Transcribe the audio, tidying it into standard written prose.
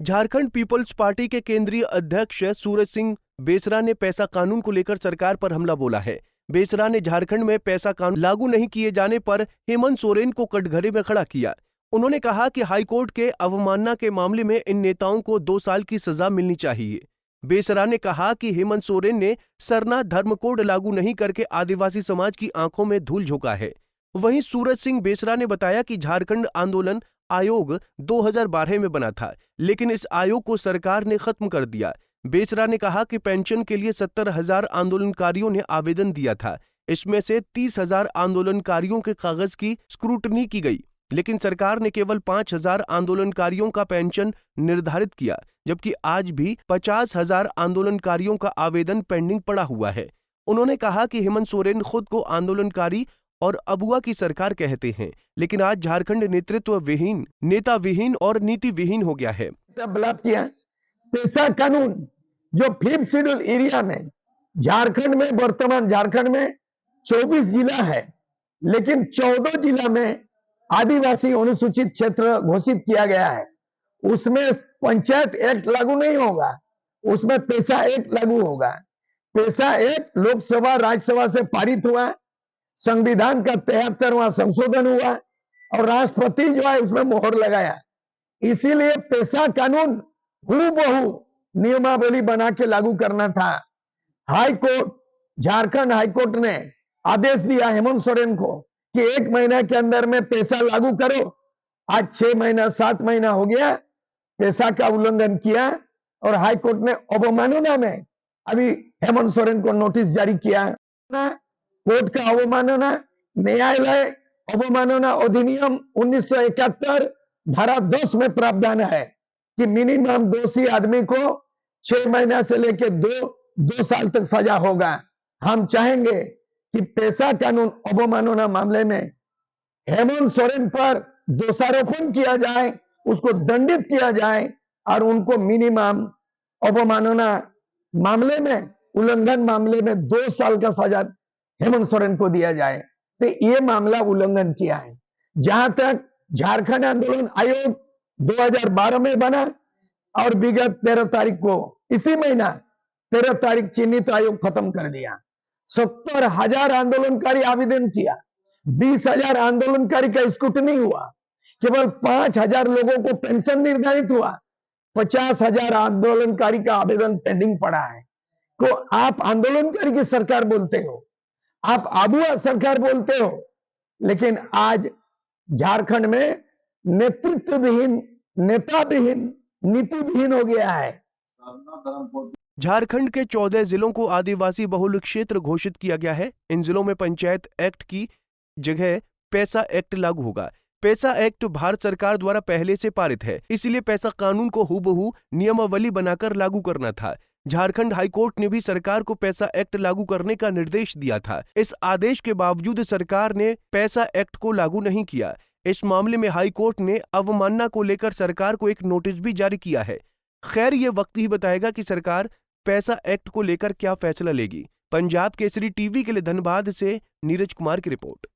Jharkhand peoples party के केंद्रीय अध्यक्ष सूरज सिंह बेसरा ने पैसा कानून को लेकर सरकार पर हमला बोला है। बेसरा ने झारखंड में पैसा कानून लागू नहीं किए जाने पर हेमंत सोरेन को कटघरे में खड़ा किया। उन्होंने कहा कि हाईकोर्ट के अवमानना के मामले में इन नेताओं को 2 साल की सजा मिलनी चाहिए। बेसरा ने कहा कि हेमंत सोरेन ने सरना धर्म कोड लागू नहीं करके आदिवासी समाज की आंखों में धूल झोंका है। वहीं सूरज सिंह बेसरा ने बताया कि झारखंड आंदोलन आयोग 2012 में बना था, लेकिन इस आयोग को सरकार ने खत्म कर दिया। बेसरा ने कहा कि पेंशन के लिए 70,000 आंदोलनकारियों ने आवेदन दिया था। इसमें से 30,000 आंदोलनकारियों के कागज की स्क्रूटनी की गई, लेकिन सरकार ने केवल 5,000 आंदोलनकारियों का पेंशन निर्धारित किया, जबकि आज भी 50,000 आंदोलनकारियों का आवेदन पेंडिंग पड़ा हुआ है। उन्होंने कहा कि हेमंत सोरेन खुद को आंदोलनकारी और अबुआ की सरकार कहते हैं, लेकिन आज झारखंड नेतृत्व विहीन, नेता विहीन और नीति विहीन हो गया है। पैसा कानून जो 5th शेड्यूल एरिया में झारखंड में वर्तमान झारखंड में 24 जिला है, लेकिन 14 जिला में आदिवासी अनुसूचित क्षेत्र घोषित किया गया है। उसमें पंचायत एक्ट लागू नहीं होगा, उसमें पैसा एक्ट लागू होगा। पैसा एक्ट लोकसभा राज्यसभा से पारित हुआ, संविधान का 73वां संशोधन हुआ और राष्ट्रपति जो है उसमें मोहर लगाया। इसीलिए पैसा कानून हूबहू नियमावली बना के लागू करना था। हाईकोर्ट, झारखंड हाईकोर्ट ने आदेश दिया हेमंत सोरेन को कि 1 महीना के अंदर में पैसा लागू करो। आज 6 महीना 7 महीना हो गया, पैसा का उल्लंघन किया और हाईकोर्ट ने अवमानना में अभी हेमंत सोरेन को नोटिस जारी किया। कोर्ट का अवमानना, न्यायालय अवमानना अधिनियम 1971 धारा 10 में प्रावधान है कि मिनिमम दोषी आदमी को 6 महीना से लेकर 2 साल तक सजा होगा। हम चाहेंगे कि पैसा कानून अवमानना मामले में हेमंत सोरेन पर दोषारोपण किया जाए, उसको दंडित किया जाए और उनको मिनिमम अवमानना मामले में, उल्लंघन मामले में 2 साल का सजा हेमंत सोरेन को दिया जाए। तो ये मामला उल्लंघन किया है। जहां तक झारखंड आंदोलन आयोग 2012 में बना और विगत 13 तारीख को, इसी महीना 13 तारीख चिन्हित आयोग खत्म कर दिया। 70,000 आंदोलनकारी आवेदन किया, 20,000 आंदोलनकारी का स्क्रूटनी हुआ, केवल 5,000 लोगों को पेंशन निर्धारित हुआ, 50,000 आंदोलनकारी का आवेदन पेंडिंग पड़ा है। तो आप आंदोलनकारी की सरकार बोलते हो, आप अबुआ सरकार बोलते हो, लेकिन आज झारखंड में नेतृत्व विहीन, नेता विहीन, नीति विहीन हो गया है। झारखंड के 14 जिलों को आदिवासी बहुल क्षेत्र घोषित किया गया है। इन जिलों में पंचायत एक्ट की जगह पैसा एक्ट लागू होगा। पैसा एक्ट भारत सरकार द्वारा पहले से पारित है, इसलिए पैसा कानून को हूबहू नियमावली बनाकर लागू करना था। झारखंड हाईकोर्ट ने भी सरकार को पैसा एक्ट लागू करने का निर्देश दिया था। इस आदेश के बावजूद सरकार ने पैसा एक्ट को लागू नहीं किया। इस मामले में हाईकोर्ट ने अवमानना को लेकर सरकार को एक नोटिस भी जारी किया है। खैर, ये वक्त ही बताएगा कि सरकार पैसा एक्ट को लेकर क्या फैसला लेगी। पंजाब केसरी टीवी के लिए धनबाद से नीरज कुमार की रिपोर्ट।